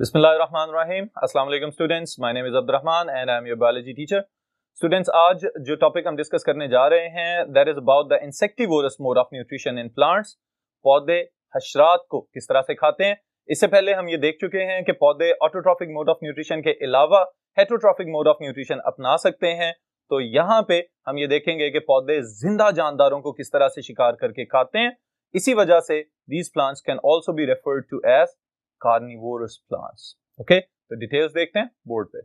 बिस्मिल्लाहिर्रहमानिर्रहीम। अस्सलाम वालेकुम students, my name is Abdurrahman and I am your biology teacher. Students, आज जो टॉपिक हम डिस्कस करने जा रहे हैं that is about the insectivorous mode of nutrition in plants. पौधे हशरात को किस तरह से खाते हैं। इससे पहले हम ये देख चुके हैं कि पौधे ऑटोट्रॉफिक मोड ऑफ न्यूट्रिशन के अलावा हेटरोट्रॉफिक मोड ऑफ न्यूट्रिशन अपना सकते हैं। तो यहाँ पे हम ये देखेंगे कि पौधे जिंदा जानदारों को किस तरह से शिकार करके खाते हैं। इसी वजह से these plants can also be referred to as carnivorous plants. Okay, तो डिटेल्स देखते हैं बोर्ड पे।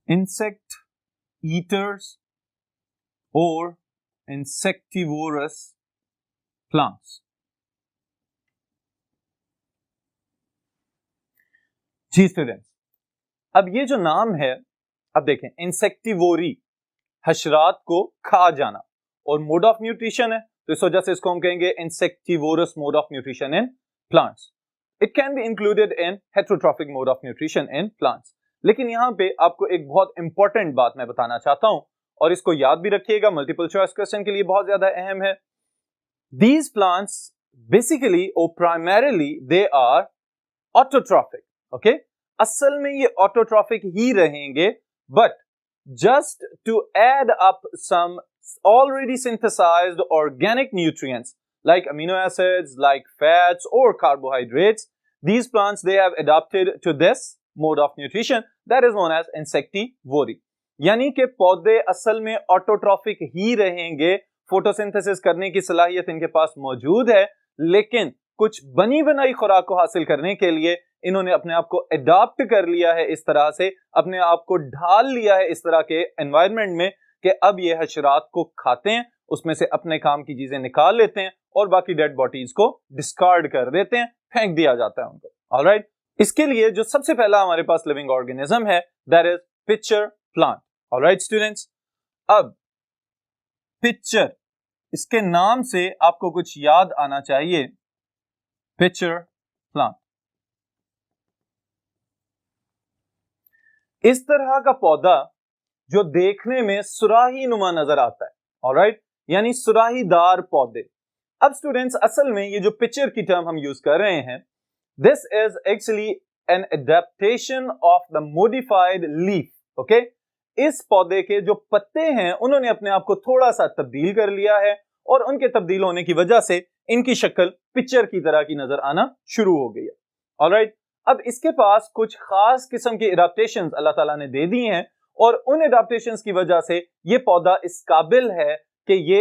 Insect eaters or insectivorous plants. जी स्टूडेंट्स, अब ये जो नाम है, अब देखें, इंसेक्टिवोरी, हशरात को खा जाना, और मोड ऑफ न्यूट्रिशन है, तो इस वजह से इसको हम कहेंगे insectivorous mode of nutrition in plants. It can be included in heterotrophic mode of nutrition in plants. लेकिन यहां पे आपको एक बहुत इंपॉर्टेंट बात मैं बताना चाहता हूं, और इसको याद भी रखिएगा, मल्टीपल चॉइस क्वेश्चन के लिए बहुत ज्यादा अहम है। दीज प्लांट्स बेसिकली और primarily they are autotrophic. Okay, असल में ये ऑटोट्रॉफिक ही रहेंगे, but just to add up some already synthesized organic nutrients like amino acids, like fats or carbohydrates, these plants they have adapted to this mode of nutrition that is known as insectivory. यानी कि पौधे असल में autotrophic ही रहेंगे, photosynthesis करने की सलाहियत इनके पास मौजूद है, लेकिन कुछ बनी बनाई खुराक को हासिल करने के लिए इन्होंने अपने आप को अडॉप्ट कर लिया है, इस तरह से अपने आप को ढाल लिया है इस तरह के एनवायरनमेंट में कि अब ये हशरात को खाते हैं, उसमें से अपने काम की चीजें निकाल लेते हैं और बाकी डेड बॉडीज को डिस्कार्ड कर देते हैं, फेंक दिया जाता है उनको। ऑलराइट, इसके लिए जो सबसे पहला हमारे पास लिविंग ऑर्गेनिज्म है that is pitcher plant. Alright students, अब पिचर, इसके नाम से आपको कुछ याद आना चाहिए, पिचर प्लांट। इस तरह का पौधा जो देखने में सुराही नुमा नजर आता है, ऑलराइट, यानी सुराहीदार पौधे। अब स्टूडेंट्स, असल में ये जो पिक्चर की टर्म हम यूज कर रहे हैं, this is actually an adaptation of the modified leaf. Okay, इस पौधे के जो पत्ते हैं उन्होंने अपने आप को थोड़ा सा तब्दील कर लिया है, और उनके तब्दील होने की वजह से इनकी शक्ल पिक्चर की तरह की नजर आना शुरू हो गई है। ऑलराइट, अब इसके पास कुछ खास किस्म की एडाप्टेशंस अल्लाह ताला ने दे दी हैं, और उन एडाप्टेशंस की वजह से ये पौधा इस काबिल है कि ये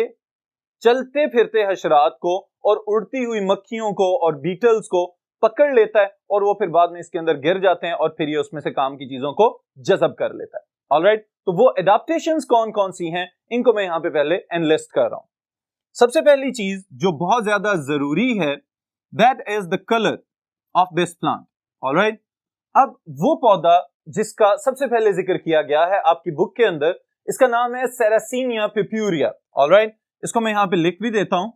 चलते फिरते हशरात को और उड़ती हुई मक्खियों को और बीटल्स को पकड़ लेता है, और वो फिर बाद में इसके अंदर गिर जाते हैं और फिर ये उसमें से काम की चीजों को जज़ब कर लेता है। ऑलराइट, तो वो एडाप्टेशंस कौन कौन सी हैं, इनको मैं यहां पे पहले एनलिस्ट कर रहा हूं। सबसे पहली चीज जो बहुत ज्यादा जरूरी है that is the colour of this plant. Alright, अब वो पौधा जिसका सबसे पहले जिक्र किया गया है आपकी बुक के अंदर, इसका नाम है सेरेसिनिया पिप्यूरिया। ऑलराइट, इसको मैं यहां पे लिख भी देता हूं।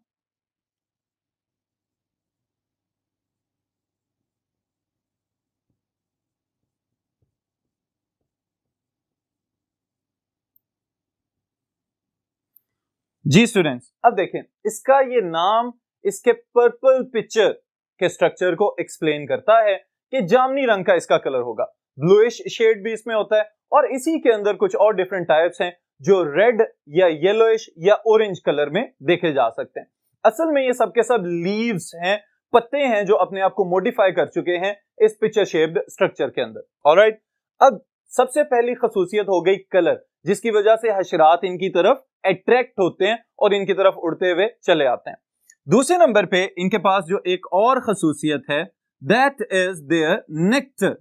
जी स्टूडेंट्स, अब देखें, इसका ये नाम इसके पर्पल पिक्चर के स्ट्रक्चर को एक्सप्लेन करता है कि जामनी रंग का इसका कलर होगा, ब्लूइश शेड भी इसमें होता है, और इसी के अंदर कुछ और डिफरेंट टाइप्स हैं जो रेड या येलोइश या ऑरेंज कलर में देखे जा सकते हैं। असल में ये सब के सब लीव्स हैं, पत्ते हैं जो अपने आप को मॉडिफाई कर चुके हैं इस पिक्चर शेप्ड स्ट्रक्चर के अंदर। ऑलराइट, अब सबसे पहली खसूसियत हो गई कलर, जिसकी वजह से हशरात इनकी तरफ अट्रैक्ट होते हैं और इनकी तरफ उड़ते हुए चले आते हैं। दूसरे नंबर पे इनके पास जो एक और खसूसियत है that is their nectar.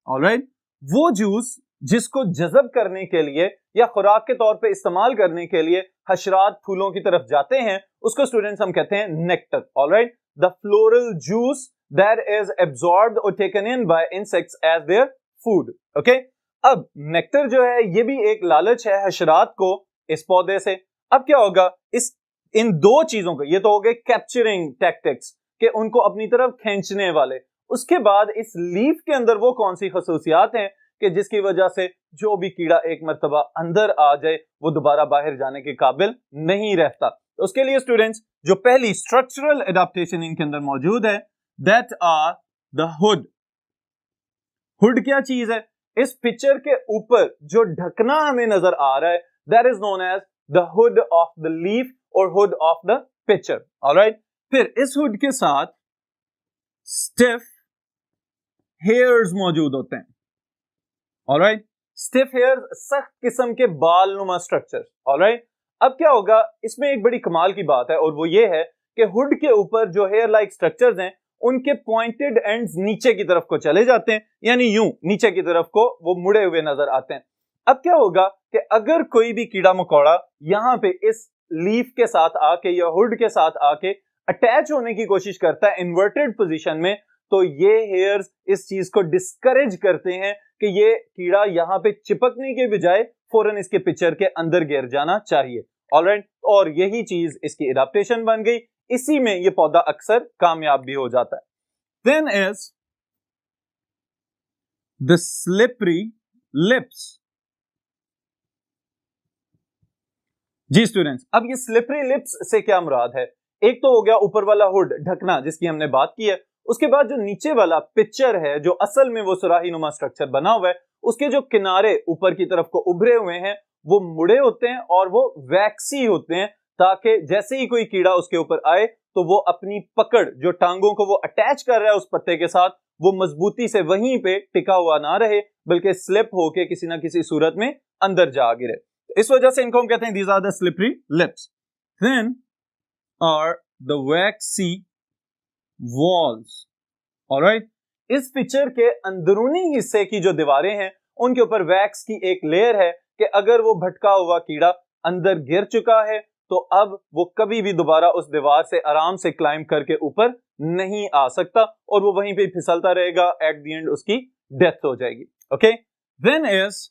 Alright, वो जूस जिसको जज़ब करने के लिए या खुराक के तौर पे इस्तेमाल करने के लिए हशरात फूलों की तरफ जाते हैं, उसको स्टूडेंट्स हम कहते हैं nectar. Alright, the floral juice that is absorbed और taken in by insects as their food. Okay, अब नेक्टर जो है ये भी एक लालच है हशरात को इस पौधे से। अब क्या होगा, इस इन दो चीजों को, ये तो हो गए कैप्चरिंग टैक्टिक्स के उनको अपनी तरफ खींचने वाले, उसके बाद इस लीफ के अंदर वो कौन सी खसूसियात हैं कि जिसकी वजह से जो भी कीड़ा एक मर्तबा अंदर आ जाए वो दोबारा बाहर जाने के काबिल नहीं रहता। तो उसके लिए स्टूडेंट्स जो पहली स्ट्रक्चरल एडाप्टेशन इनके अंदर मौजूद है that are the hood. Hood क्या चीज है? इस पिक्चर के ऊपर जो ढकना हमें नजर आ रहा है that is known as the hood of the leaf और hood of the picture. Alright, फिर इस हुड के साथ स्टिफ हेयर्स मौजूद होते हैं। ऑलराइट, स्टिफ हेयर्स सख्त किस्म के बाल नुमा स्ट्रक्चर। ऑलराइट, अब क्या होगा, इसमें एक बड़ी कमाल की बात है और वो ये है कि हुड के ऊपर जो हेयर लाइक स्ट्रक्चर्स हैं उनके पॉइंटेड एंड्स नीचे की तरफ को चले जाते हैं, यानी यूं नीचे की तरफ को वो मुड़े हुए नजर आते हैं। अब क्या होगा कि अगर कोई भी कीड़ा मकोड़ा यहां पे इस लीफ के साथ आके या हुड के साथ आके अटैच होने की कोशिश करता है इन्वर्टेड पोजीशन में, तो ये हेयर्स इस चीज को डिस्करेज करते हैं कि ये कीड़ा यहां पे चिपकने के बजाय फौरन इसके पिक्चर के अंदर गिर जाना चाहिए। ऑलराइट, और यही चीज इसकी एडाप्टेशन बन गई, इसी में ये पौधा अक्सर कामयाब भी हो जाता है। Then is the slippery lips. जी स्टूडेंट्स, अब ये स्लिपरी लिप्स से क्या मुराद है? एक तो हो गया ऊपर वाला हुड ढकना जिसकी हमने बात की है, उसके बाद जो नीचे वाला पिक्चर है जो असल में वो सुराही नुमा स्ट्रक्चर बना हुआ है, उसके जो किनारे ऊपर की तरफ को उभरे हुए हैं वो मुड़े होते हैं और वो वैक्सी होते हैं, ताकि जैसे ही कोई कीड़ा उसके ऊपर आए तो वो अपनी पकड़ जो टांगों को वो अटैच कर रहा है उस पत्ते के साथ वो मजबूती से वहीं पे टिका हुआ ना रहे, बल्कि स्लिप होके किसी ना किसी सूरत में अंदर जा गिरे। इस वजह से इनको हम कहते हैं these are the slippery lips. Then are the waxy walls. Alright, इस पिक्चर के अंदरूनी हिस्से की जो दीवारें हैं उनके ऊपर वैक्स की एक लेयर है कि अगर वो भटका हुआ कीड़ा अंदर गिर चुका है तो अब वो कभी भी दोबारा उस दीवार से आराम से क्लाइंब करके ऊपर नहीं आ सकता और वो वहीं पे फिसलता रहेगा, एट द एंड उसकी डेथ हो जाएगी। Okay, then is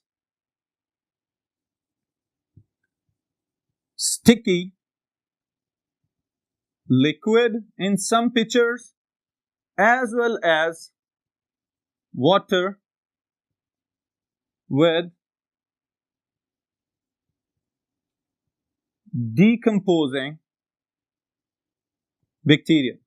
sticky liquid in some pictures as well as water with decomposing bacteria।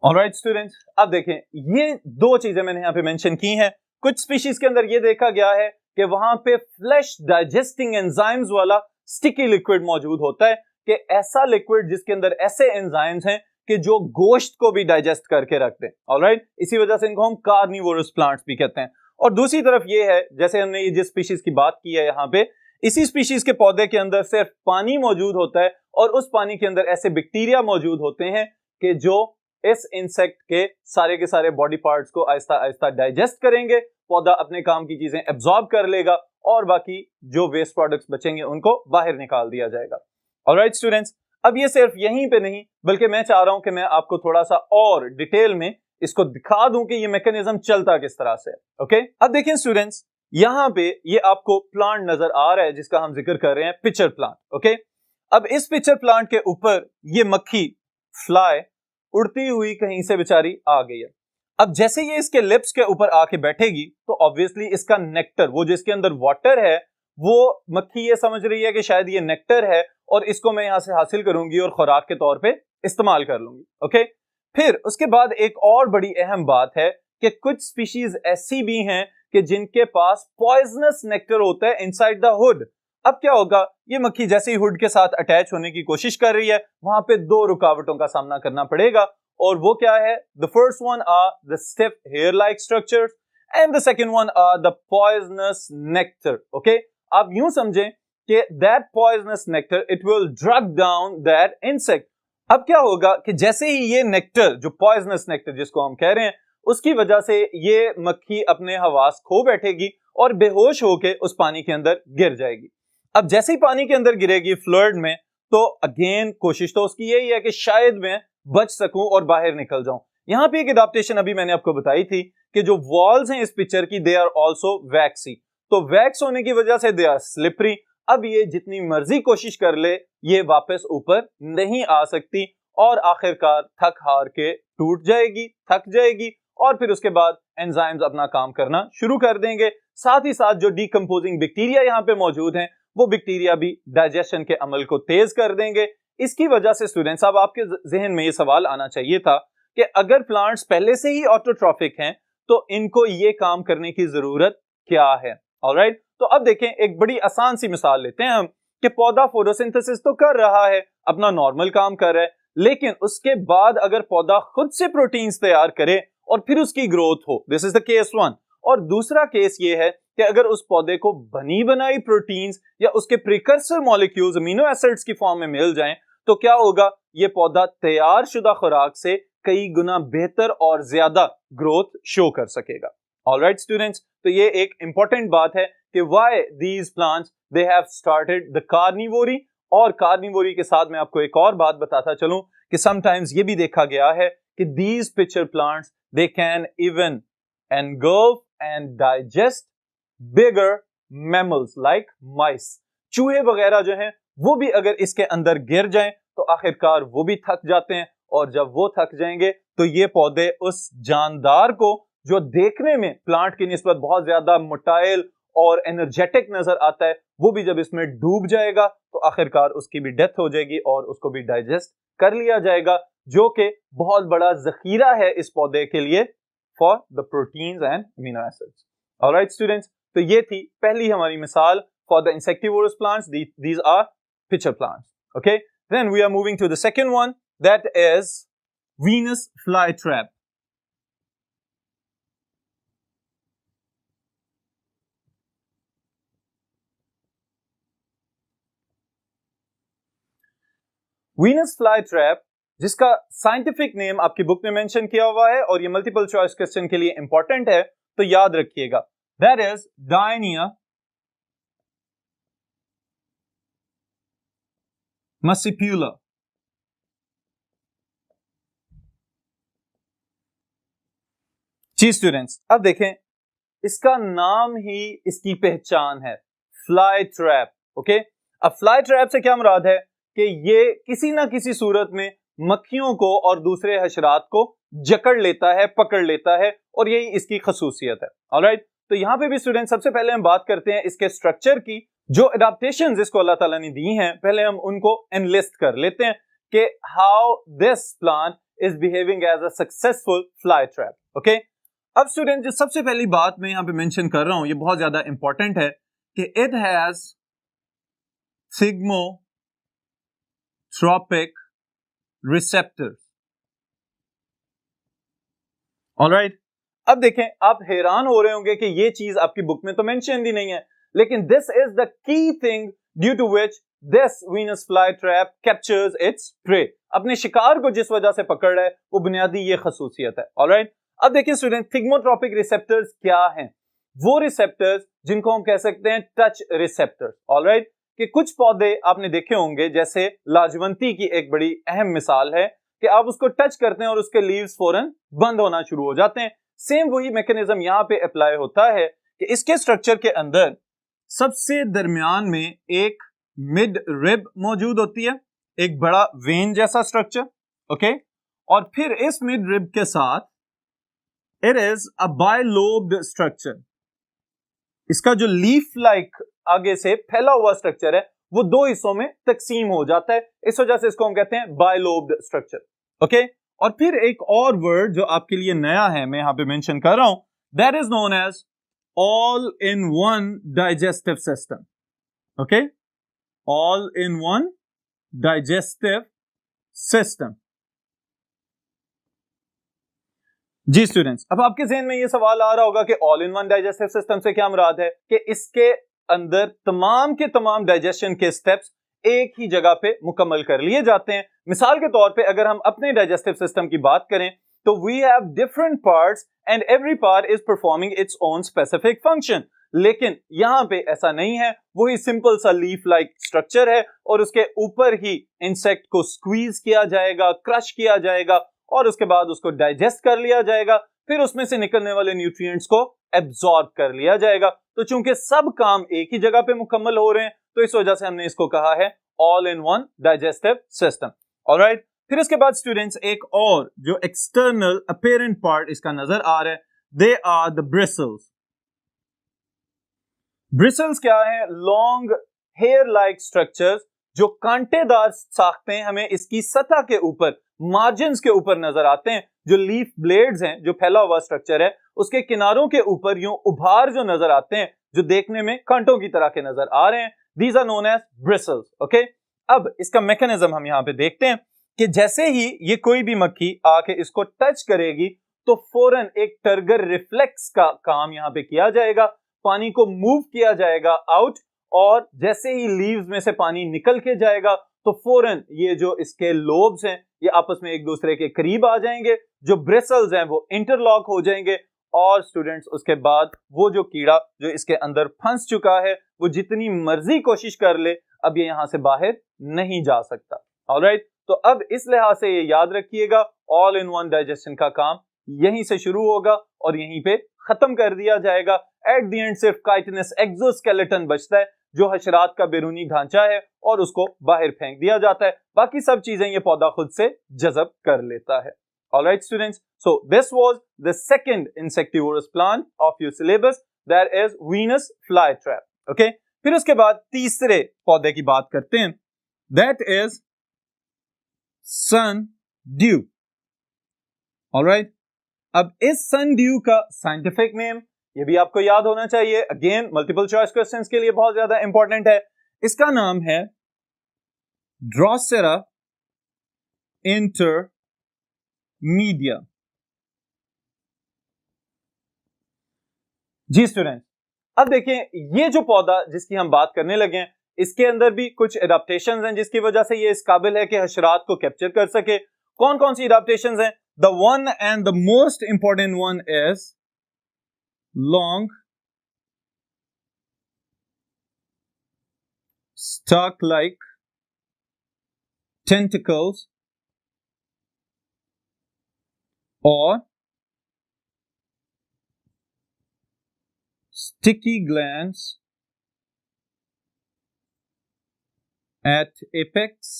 Alright students, अब देखें ये दो चीजें मैंने यहां पे मेंशन की हैं। कुछ स्पीशीज के अंदर ये देखा गया है कि वहां पे फ्लैश डाइजेस्टिंग एंजाइम्स वाला स्टिकी लिक्विड मौजूद होता है, कि ऐसा लिक्विड जिसके अंदर ऐसे एंजाइम्स हैं कि जो गोश्त को भी डाइजेस्ट करके रखते हैं। ऑलराइट, इसी वजह से इनको हम कार्निवोरस प्लांट्स भी कहते हैं। और दूसरी तरफ ये है, जैसे हमने ये जिस स्पीशीज की बात की है यहाँ पे, इसी स्पीशीज के पौधे के अंदर सिर्फ पानी मौजूद होता है और उस पानी के अंदर ऐसे बैक्टीरिया मौजूद होते हैं कि जो इस इंसेक्ट के सारे बॉडी पार्ट्स को आहिस्ता आहिस्ता डाइजेस्ट करेंगे, पौधा अपने काम की चीजें एब्जॉर्ब कर लेगा और बाकी जो वेस्ट प्रोडक्ट्स बचेंगे उनको बाहर निकाल दिया जाएगा। ऑलराइट स्टूडेंट्स, अब ये सिर्फ यहीं पे नहीं बल्कि मैं चाह रहा हूं कि मैं आपको थोड़ा सा और डिटेल में इसको दिखा दूं कि ये मैकेनिज्म चलता किस तरह से। ओके, अब देखें स्टूडेंट्स, यहां पे ये आपको प्लांट नजर आ रहा है जिसका हम जिक्र कर रहे हैं, पिक्चर प्लांट। ओके, अब इस पिक्चर प्लांट के ऊपर ये मक्खी फ्लाई उड़ती हुई कहीं से बेचारी आ गई है। अब जैसे ये इसके लिप्स के ऊपर आके बैठेगी तो ऑब्वियसली इसका नेक्टर, वो जो इसके अंदर वाटर है, वो मक्खी ये समझ रही है कि शायद ये नेक्टर है और इसको मैं यहां से हासिल करूंगी और खुराक के तौर पे इस्तेमाल कर लूंगी। ओके, फिर उसके बाद एक और बड़ी अहम बात है कि कुछ स्पीशीज ऐसी भी हैं कि जिनके पास पॉइजनस नेक्टर होता है इनसाइड द हुड। अब क्या होगा, ये मक्खी जैसे ही हुड के साथ अटैच होने की कोशिश कर रही है, वहां पे दो रुकावटों का सामना करना पड़ेगा, और वो क्या है? The first one are the stiff hair like structures and the second one are the poisonous nectar. Okay, आप यूं समझें कि that poisonous nectar it will drug down that insect. अब क्या होगा कि जैसे ही ये नेक्टर, जो पॉइजनस नेक्टर जिसको हम कह रहे हैं, उसकी वजह से ये मक्खी अपने हवास खो बैठेगी और बेहोश होके उस पानी के अंदर गिर जाएगी। अब जैसे ही पानी के अंदर गिरेगी फ्लड में, तो अगेन कोशिश तो उसकी यही है कि शायद मैं बच सकूं और बाहर निकल जाऊं। यहां पे एक एडाप्टेशन अभी मैंने आपको बताई थी कि जो वॉल्स हैं इस पिक्चर की, दे आर आल्सो वैक्सी, तो वैक्स होने की वजह से दे आर स्लिपरी। अब ये जितनी मर्जी कोशिश कर ले, ये वापस ऊपर नहीं आ सकती और आखिरकार थक हार के टूट जाएगी, थक जाएगी और फिर उसके बाद एंजाइम्स अपना काम करना शुरू कर देंगे। साथ ही साथ जो डीकंपोजिंग बैक्टीरिया यहाँ पे मौजूद हैं वो बैक्टीरिया भी डाइजेशन के अमल को तेज कर देंगे। इसकी वजह से स्टूडेंट्स, अब आपके जहन में ये सवाल आना चाहिए था कि अगर प्लांट्स पहले से ही ऑटोट्रॉफिक हैं तो इनको ये काम करने की जरूरत क्या है। ऑलराइट, तो अब देखें, एक बड़ी आसान सी मिसाल लेते हैं हम कि पौधा फोटोसिंथेसिस तो कर रहा है, अपना नॉर्मल काम कर रहा है, लेकिन उसके बाद अगर पौधा खुद से प्रोटीन्स तैयार करे और फिर उसकी ग्रोथ हो, this is the case one. और दूसरा केस ये है कि अगर उस पौधे को बनी बनाई प्रोटीन्स या उसके प्रिकर्सर मॉलिक्यूल्स अमीनो एसिड्स की फॉर्म में मिल जाएं तो क्या होगा, ये पौधा तैयार शुदा खुराक से कई गुना बेहतर और ज्यादा ग्रोथ शो कर सकेगा। ऑलराइट स्टूडेंट्स, तो ये एक इंपॉर्टेंट बात है कि why these plants they have started the carnivory. और कार्निवोरी के साथ मैं आपको एक और बात बताता चलूं कि समटाइम्स ये भी देखा गया है कि these picture plants they can even engulf and digest bigger mammals like mice। चूहे वगैरह जो हैं वो भी अगर इसके अंदर गिर जाएं तो आखिरकार वो भी थक जाते हैं, और जब वो थक जाएंगे तो ये पौधे उस जानदार को जो देखने में प्लांट की निस्बत बहुत ज्यादा मोटाइल और एनर्जेटिक नजर आता है, वो भी जब इसमें डूब जाएगा तो आखिरकार उसकी भी डेथ हो जाएगी और उसको भी डाइजेस्ट कर लिया जाएगा, जो कि बहुत बड़ा जखीरा है इस पौधे के लिए for the proteins and amino acids. All right, students. तो ये थी पहली हमारी मिसाल for the insectivorous plants. These are pitcher plants. Okay. Then we are moving to the second one, that is Venus flytrap. Venus flytrap, जिसका scientific name आपकी book में mention किया हुआ है और ये मल्टीपल चॉइस क्वेश्चन के लिए इंपॉर्टेंट है, तो याद रखिएगा, दैट इज डायनिया मसिप्यूला। जी स्टूडेंट्स, अब देखें, इसका नाम ही इसकी पहचान है, फ्लाई ट्रैप। ओके, अब फ्लाई ट्रैप से क्या मुराद है कि ये किसी ना किसी सूरत में मक्खियों को और दूसरे हशरात को जकड़ लेता है, पकड़ लेता है, और यही इसकी खसूसियत है। ऑलराइट, तो यहां पे भी स्टूडेंट सबसे पहले हम बात करते हैं इसके स्ट्रक्चर की। जो एडाप्टेशंस इसको अल्लाह ताला ने दी हैं, पहले हम उनको एनलिस्ट कर लेते हैं कि how this plant is behaving as a successful fly trap. Okay, अब स्टूडेंट जो सबसे पहली बात मैं यहां पे मेंशन कर रहा हूं, ये बहुत ज्यादा इंपॉर्टेंट है कि इट हैज थिग्मोट्रोपिक रिसेप्टर। ऑलराइट, अब देखें, आप हैरान हो रहे होंगे कि ये चीज आपकी बुक में तो मेंशन ही नहीं है, लेकिन this is the key thing due to which this Venus fly trap captures its prey. अपने शिकार को जिस वजह से पकड़ रहा है वो बुनियादी ये खसूसियत है। ऑलराइट, अब देखिए स्टूडेंट, थिग्मोट्रोपिक रिसेप्टर्स क्या हैं? वो रिसेप्टर्स जिनको हम कह सकते हैं टच रिसेप्टर्स। ऑलराइट, कि कुछ पौधे आपने देखे होंगे, जैसे लाजवंती की एक बड़ी अहम मिसाल है कि आप उसको टच करते हैं और उसके लीव्स फौरन बंद होना शुरू हो जाते हैं। सेम वही मैकेनिज्म यहां पे अप्लाई होता है कि इसके स्ट्रक्चर के अंदर सबसे दरमियान में एक मिड रिब मौजूद होती है, एक बड़ा वेन जैसा स्ट्रक्चर। ओके, और फिर इस मिड रिब के साथ it is a bilobed structure. इसका जो लीफ लाइक आगे से फैला हुआ स्ट्रक्चर है वो दो हिस्सों में तकसीम हो जाता है, इस वजह से इसको हम कहते हैं बाइलोब्ड स्ट्रक्चर। ओके, और फिर एक और वर्ड जो आपके लिए नया है, मैं यहां पे मेंशन कर रहा हूं, that is known as all in one digestive system. Okay, all in one digestive system. जी स्टूडेंट्स, अब आपके ज़हन में ये सवाल आ रहा होगा कि all in one digestive system से क्या मुराद है कि इसके अंदर तमाम के तमाम डाइजेशन के स्टेप्स एक ही जगह पे मुकम्मल कर लिए जाते हैं। मिसाल के तौर पे अगर हम अपने डाइजेस्टिव सिस्टम की बात करें तो we have different parts and every part is performing its own specific function. लेकिन यहां पे ऐसा नहीं है, वही सिंपल सा लीफ लाइक स्ट्रक्चर है और उसके ऊपर ही इंसेक्ट को स्क्वीज किया जाएगा, क्रश किया जाएगा और उसके बाद उसको डाइजेस्ट कर लिया जाएगा, फिर उसमें से निकलने वाले न्यूट्रिएंट्स को एब्जॉर्ब कर लिया जाएगा। तो चूंकि सब काम एक ही जगह पे मुकम्मल हो रहे हैं तो इस वजह से हमने इसको कहा है all in one digestive system. Alright, फिर उसके बाद स्टूडेंट्स एक और जो एक्सटर्नल अपेरेंट पार्ट इसका नजर आ रहा है, they are the bristles. Bristles क्या है? लॉन्ग हेयर लाइक स्ट्रक्चर्स जो कांटेदार साख्तें हमें इसकी सतह के ऊपर, मार्जिन्स के ऊपर नजर आते हैं। जो लीफ ब्लेड्स हैं, जो फैला हुआ स्ट्रक्चर है, उसके किनारों के ऊपर यूं उभार जो नजर आते हैं, जो देखने में कांटों की तरह के नजर आ रहे हैं, these are known as bristles. Okay, अब इसका मैकेनिज्म हम यहां पे देखते हैं कि जैसे ही ये कोई भी मक्खी आके इसको टच करेगी तो फौरन एक टर्गर रिफ्लेक्स का काम यहां पे किया जाएगा, पानी को मूव किया जाएगा आउट, और जैसे ही लीव्स में से पानी निकल के जाएगा तो फौरन ये जो इसके लोब्स हैं ये आपस में एक दूसरे के करीब आ जाएंगे, जो ब्रिसल्स हैं वो इंटरलॉक हो जाएंगे, और स्टूडेंट्स उसके बाद वो जो कीड़ा जो इसके अंदर फंस चुका है वो जितनी मर्जी कोशिश कर ले, अब ये यहां से बाहर नहीं जा सकता। ऑलराइट, तो अब इस लिहाज से ये याद रखिएगा, ऑल इन वन डाइजेशन का काम यहीं से शुरू होगा और यहीं पे खत्म कर दिया जाएगा। एट द एंड सिर्फ काइटिनस एक्सोस्केलेटन बचता है जो हशरात का बैरूनी ढांचा है, और उसको बाहर फेंक दिया जाता है। बाकी सब चीजें ये पौधा खुद से जज़ब कर लेता है। Alright students, so this was the second insectivorous plant of your syllabus, that is Venus fly trap. Okay, फिर उसके बाद तीसरे पौधे की बात करते हैं, that is sundew. Alright, अब इस सन ड्यू का साइंटिफिक नेम ये भी आपको याद होना चाहिए, अगेन मल्टीपल चॉइस क्वेश्चंस के लिए बहुत ज्यादा इंपॉर्टेंट है। इसका नाम है ड्रोसेरा इंटरमीडिया। जी स्टूडेंट, अब देखें ये जो पौधा जिसकी हम बात करने लगे हैं, इसके अंदर भी कुछ एडाप्टेशंस हैं जिसकी वजह से ये इस काबिल है कि हशरात को कैप्चर कर सके। कौन कौन सी एडाप्टेशंस हैं? The one and the most important one is long stalk-like tentacles or sticky glands at apex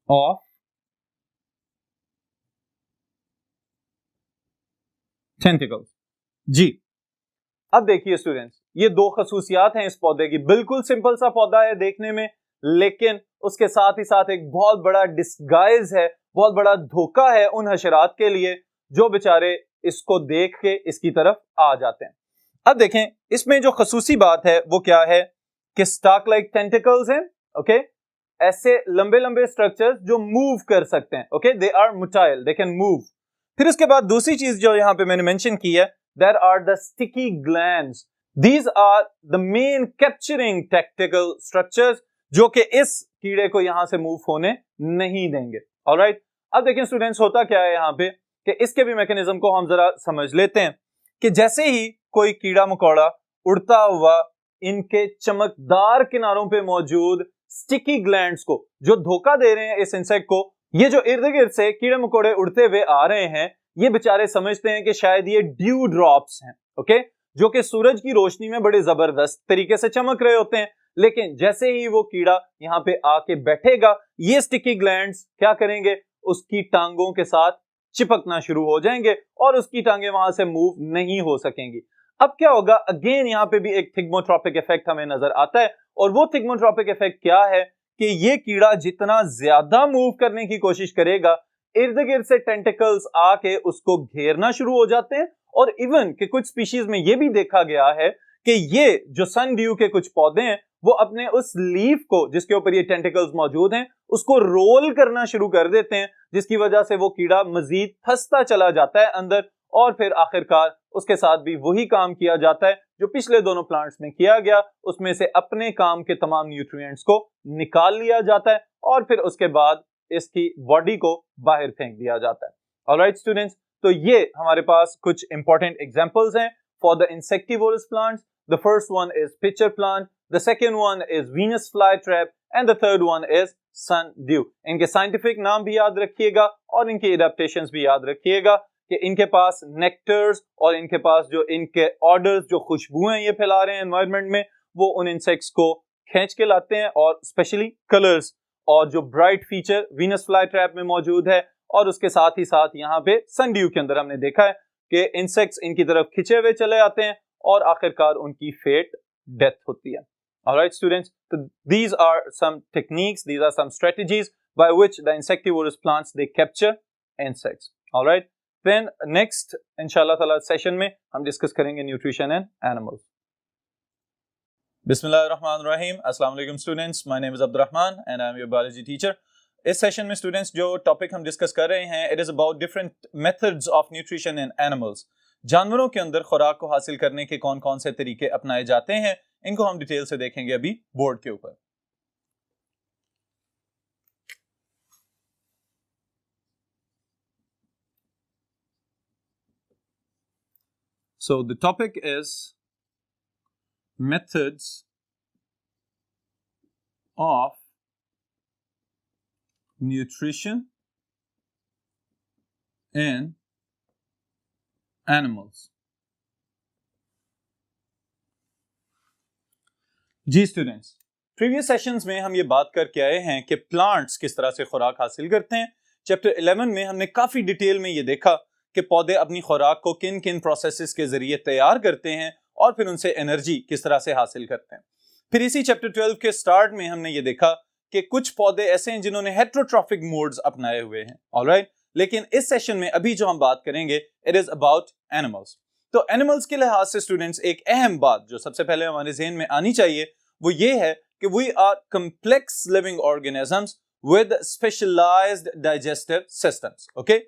of tentacles। जी, अब देखिए स्टूडेंट्स, ये दो खसूसियात हैं इस पौधे की। बिल्कुल सिंपल सा पौधा है देखने में, लेकिन उसके साथ ही साथ एक बहुत बड़ा डिस्गाइज है, बहुत बड़ा धोखा है उन हशरात के लिए जो बेचारे इसको देख के इसकी तरफ आ जाते हैं। अब देखें इसमें जो खसूसी बात है वो क्या है कि स्टाक लाइक टेंटिकल्स हैं। ओके, ऐसे लंबे लंबे स्ट्रक्चर्स जो मूव कर सकते हैं। Okay, they are motile, they can move. फिर उसके बाद दूसरी चीज जो यहां पे मैंने मेंशन की है, there are the sticky glands. These are the main capturing tactical structures जो कि इस कीड़े को यहां से मूव होने नहीं देंगे। ऑलराइट, अब देखें स्टूडेंट्स, होता क्या है यहां पे कि इसके भी मैकेनिज्म को हम जरा समझ लेते हैं कि जैसे ही कोई कीड़ा मकोड़ा उड़ता हुआ इनके चमकदार किनारों पे मौजूद स्टिकी ग्लैंड्स को जो धोखा दे रहे हैं इस इंसेक्ट को, ये जो इर्द गिर्द से कीड़े मकोड़े उड़ते हुए आ रहे हैं, ये बेचारे समझते हैं कि शायद ये ड्यू ड्रॉप्स हैं। ओके, जो कि सूरज की रोशनी में बड़े जबरदस्त तरीके से चमक रहे होते हैं, लेकिन जैसे ही वो कीड़ा यहाँ पे आके बैठेगा, ये स्टिकी ग्लैंड्स क्या करेंगे, उसकी टांगों के साथ चिपकना शुरू हो जाएंगे और उसकी टांगे वहां से मूव नहीं हो सकेंगी। अब क्या होगा, अगेन यहाँ पे भी एक थिग्मोट्रोपिक इफेक्ट हमें नजर आता है, और वो थिग्मोट्रोपिक इफेक्ट क्या है कि ये कीड़ा जितना ज्यादा मूव करने की कोशिश करेगा, इर्द गिर्द से टेंटिकल्स आके उसको घेरना शुरू हो जाते हैं। और इवन कि कुछ स्पीशीज में ये भी देखा गया है कि ये जो सन ड्यू के कुछ पौधे हैं वो अपने उस लीफ को जिसके ऊपर ये टेंटिकल्स मौजूद हैं उसको रोल करना शुरू कर देते हैं, जिसकी वजह से वो कीड़ा मजीद फंसता चला जाता है अंदर, और फिर आखिरकार उसके साथ भी वही काम किया जाता है जो पिछले दोनों प्लांट्स में किया गया, उसमें से अपने काम के तमाम न्यूट्रिएंट्स को निकाल लिया जाता है और फिर उसके बाद इसकी बॉडी को बाहर फेंक दिया जाता है। ऑलराइट स्टूडेंट्स, तो ये हमारे पास कुछ इंपॉर्टेंट एग्जांपल्स हैं for the insectivorous plants. The first one is pitcher plant, the second one is Venus fly trap and the third one is sundew. इनके साइंटिफिक नाम भी याद रखिएगा और इनके एडेप्टेशंस भी याद रखिएगा कि इनके पास नेक्टर्स और इनके पास जो इनके ऑर्डर्स, जो खुशबुएं ये फैला रहे हैं एनवायरनमेंट में, वो उन इंसेक्ट्स को खींच के लाते हैं और स्पेशली कलर्स और जो bright feature Venus fly trap में मौजूद है, और उसके साथ ही साथ यहाँ पे सनड्यू के अंदर हमने देखा है कि इंसेक्ट्स इनकी तरफ खिंचे हुए चले आते हैं और आखिरकार उनकी फेट डेथ होती है. Alright students, so these are some techniques, these are some strategies by which the insectivorous plants they capture insects. Alright, then next inshallah ta'ala session में हम discuss करेंगे nutrition and animals. Bismillahirrahmanirrahim. Assalamu alaikum students, my name is Abdurrahman and I am your biology teacher. इस session में students जो topic हम discuss कर रहे हैं, it is about different methods of nutrition in animals. जानवरों के अंदर खुराक को हासिल करने के कौन कौन से तरीके अपनाए जाते हैं, इनको हम डिटेल से देखेंगे अभी बोर्ड के ऊपर. So the topic is methods of nutrition in animals. जी स्टूडेंट्स, प्रीवियस सेशंस में हम ये बात करके आए हैं कि प्लांट्स किस तरह से खुराक हासिल करते हैं. चैप्टर 11 में हमने काफी डिटेल में ये देखा कि पौधे अपनी खुराक को किन किन प्रोसेसेस के जरिए तैयार करते हैं और फिर उनसे एनर्जी किस तरह से हासिल करते हैं. फिर इसी चैप्टर 12 के स्टार्ट में हमने ये देखा कि कुछ पौधे ऐसे हैं जिन्होंने हेटेरोट्रॉफिक मोड्स अपनाए हुए हैं. ऑलराइट, लेकिन इस सेशन में अभी जो हम बात करेंगे इट इज अबाउट एनिमल्स. तो एनिमल्स के लिहाज से स्टूडेंट्स एक अहम बात जो सबसे पहले हमारे ज़हन में आनी चाहिए वो ये है कि we are complex living organisms with specialized digestive systems. Okay,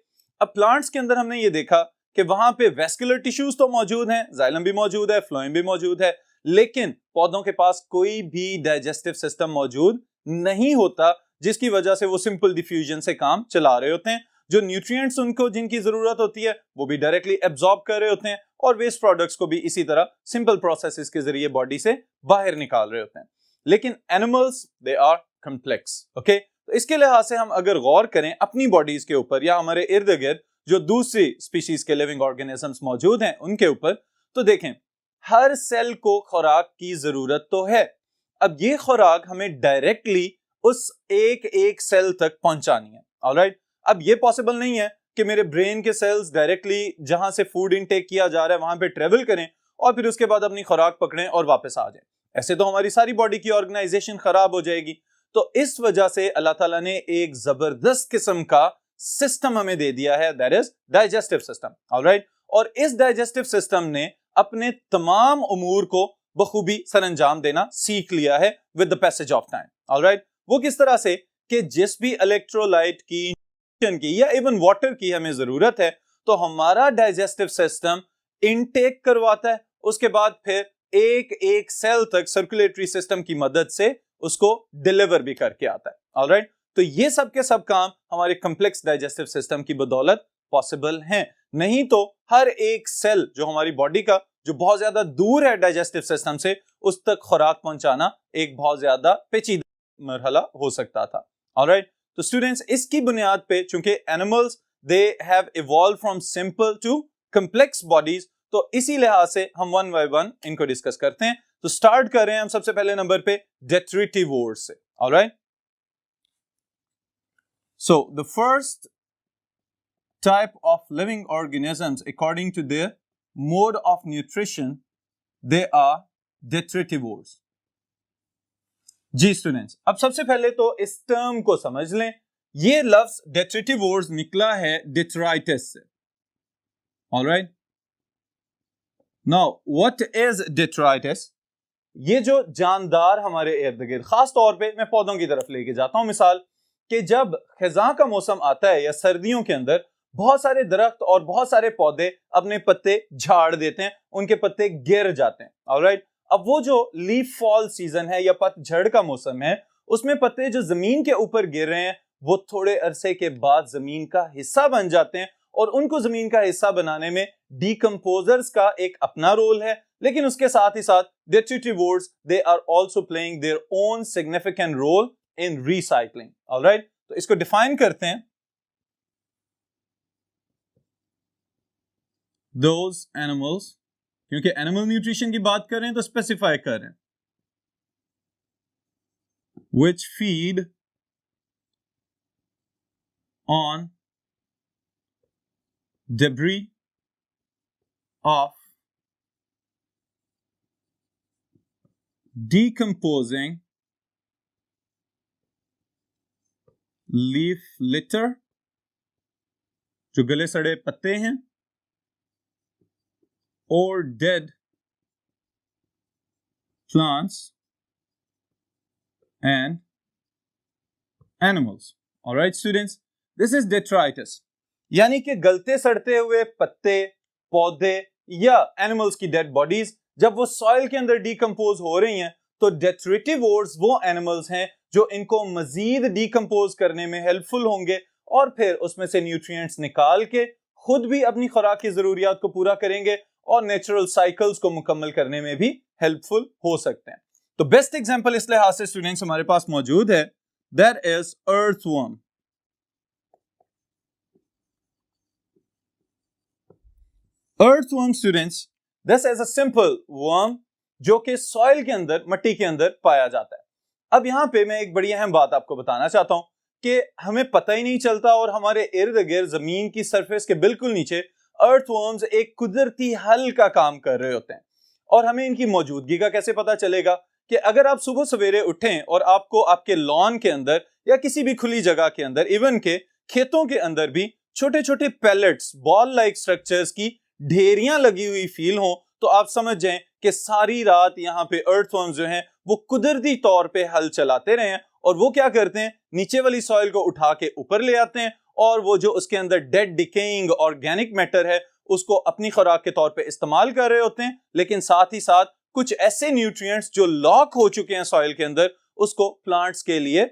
अब प्लांट्स के अंदर हमने ये देखा कि वहां पे वेस्कुलर टिश्यूज तो मौजूद हैं, जाइलम भी मौजूद है, फ्लोएम भी मौजूद है, लेकिन पौधों के पास कोई भी डाइजेस्टिव सिस्टम मौजूद नहीं होता, जिसकी वजह से वो सिंपल डिफ्यूजन से काम चला रहे होते हैं. जो न्यूट्रिएंट्स उनको जिनकी जरूरत होती है वो भी डायरेक्टली एब्जॉर्ब कर रहे होते हैं और वेस्ट प्रोडक्ट्स को भी इसी तरह सिंपल प्रोसेसेस के जरिए बॉडी से बाहर निकाल रहे होते हैं. लेकिन animals they are complex. Okay, तो इसके लिहाज से हम अगर गौर करें अपनी बॉडीज के ऊपर या हमारे इर्द गिर्द जो दूसरी स्पीशीज के लिविंग ऑर्गेनिजम्स मौजूद हैं उनके ऊपर, तो देखें हर सेल को खुराक की जरूरत तो है. अब ये खुराक हमें डायरेक्टली उस एक एक सेल तक पहुंचानी है. ऑलराइट, अब ये पॉसिबल नहीं है कि मेरे ब्रेन के सेल्स डायरेक्टली जहां से फूड इनटेक किया जा रहा है वहां पे ट्रेवल करें और फिर उसके बाद अपनी खुराक पकड़ें और वापस आ जाएं. ऐसे तो हमारी सारी बॉडी की ऑर्गेनाइजेशन खराब हो जाएगी. तो इस वजह से अल्लाह ताला ने एक जबरदस्त किस्म का सिस्टम हमें दे दिया है, that is digestive system. Alright, और इस डाइजेस्टिव सिस्टम ने अपने तमाम उमूर को बखूबी सरअंजाम देना सीख लिया है with the passage of time. Alright, वो किस तरह से कि जिस भी इलेक्ट्रोलाइट की या इवन वाटर की हमें जरूरत है तो हमारा डाइजेस्टिव सिस्टम इनटेक करवाता है, उसके बाद फिर एक एक सेल तक सर्कुलेटरी सिस्टम की मदद से उसको डिलीवर भी करके आता है. ऑलराइट, तो ये सब के सब काम हमारे कॉम्प्लेक्स डाइजेस्टिव सिस्टम की बदौलत पॉसिबल हैं. नहीं तो हर एक सेल जो हमारी बॉडी का जो बहुत ज्यादा दूर है डाइजेस्टिव सिस्टम से, उस तक खुराक पहुंचाना एक बहुत ज्यादा पेचीदा मरहला हो सकता था. ऑलराइट, तो स्टूडेंट्स इसकी बुनियाद पे चूंकि animals they have evolve from simple to complex bodies, तो इसी लिहाज से हम वन बाय वन इनको डिस्कस करते हैं. तो स्टार्ट कर रहे हैं हम सबसे पहले नंबर पे डेट्रिटिवोर्स से. Alright, so the first type of living organisms according to their mode of nutrition, they are detritivores. जी स्टूडेंट्स, अब सबसे पहले तो इस टर्म को समझ लें. ये लफ्ज detritivores निकला है detritus से. Alright, now what is detritus? ये जो जानदार हमारे इर्द गिर्द, खास तौर पे मैं पौधों की तरफ लेके जाता हूं मिसाल, कि जब खिज़ां का मौसम आता है या सर्दियों के अंदर बहुत सारे दरख्त और बहुत सारे पौधे अपने पत्ते झाड़ देते हैं, उनके पत्ते गिर जाते हैं. ऑलराइट, अब वो जो लीफ फॉल सीजन है या पतझड़ का मौसम है, उसमें पत्ते जो जमीन के ऊपर गिर रहे हैं वो थोड़े अरसे के बाद जमीन का हिस्सा बन जाते हैं और उनको जमीन का हिस्सा बनाने में डीकंपोजर्स का एक अपना रोल है. लेकिन उसके साथ ही साथ detritivores they are also playing their own significant role in recycling. Alright, तो इसको डिफाइन करते हैं. Those animals, क्योंकि एनिमल न्यूट्रिशन की बात कर रहे हैं तो स्पेसिफाई कर रहे हैं, which feed on debris of decomposing leaf litter, जो गले सड़े पत्ते हैं, or dead plants and animals. All right, students, this is detritus. यानी कि गलते सड़ते हुए पत्ते, पौधे या एनिमल्स की डेड बॉडीज जब वो सॉइल के अंदर डिकम्पोज हो रही हैं तो डेट्रिटिवोर्स वो एनिमल्स हैं जो इनको मजीद डिकम्पोज करने में हेल्पफुल होंगे और फिर उसमें से न्यूट्रिएंट्स निकाल के खुद भी अपनी खुराक की जरूरियात को पूरा करेंगे और नेचुरल साइकिल्स को मुकम्मल करने में भी हेल्पफुल हो सकते हैं। तो बेस्ट एग्जांपल इस लिहाज से स्टूडेंट्स हमारे पास मौजूद है, that is earthworm. Earthworm students, this is a simple worm जो कि सॉइल के अंदर, मिट्टी के अंदर पाया जाता है। अब यहां पे मैं एक बड़ी अहम बात आपको बताना चाहता हूं कि हमें पता ही नहीं चलता और हमारे इर्द गिर्द जमीन की सरफेस के बिल्कुल नीचे अर्थवर्म्स एक कुदरती हल का काम कर रहे होते हैं। और हमें इनकी मौजूदगी का कैसे पता चलेगा कि अगर आप सुबह सवेरे उठें और आपको आपके लॉन के अंदर या किसी भी खुली जगह के अंदर, इवन के खेतों के अंदर भी छोटे छोटे पैलेट्स, बॉल लाइक स्ट्रक्चर्स की ढेरियां लगी हुई फील हो, तो आप समझ जाएं कि सारी रात यहाँ पे अर्थवर्म्स जो हैं वो कुदरती तौर पे हल चलाते रहे हैं और वो क्या करते हैं, नीचे वाली सॉइल को उठा के ऊपर ले आते हैं और वो जो उसके अंदर डेड डिकेइंग ऑर्गेनिक मैटर है उसको अपनी खुराक के तौर पे इस्तेमाल कर रहे होते हैं, लेकिन साथ ही साथ कुछ ऐसे न्यूट्रिएंट्स जो लॉक हो चुके हैं सॉइल के अंदर उसको प्लांट्स के लिए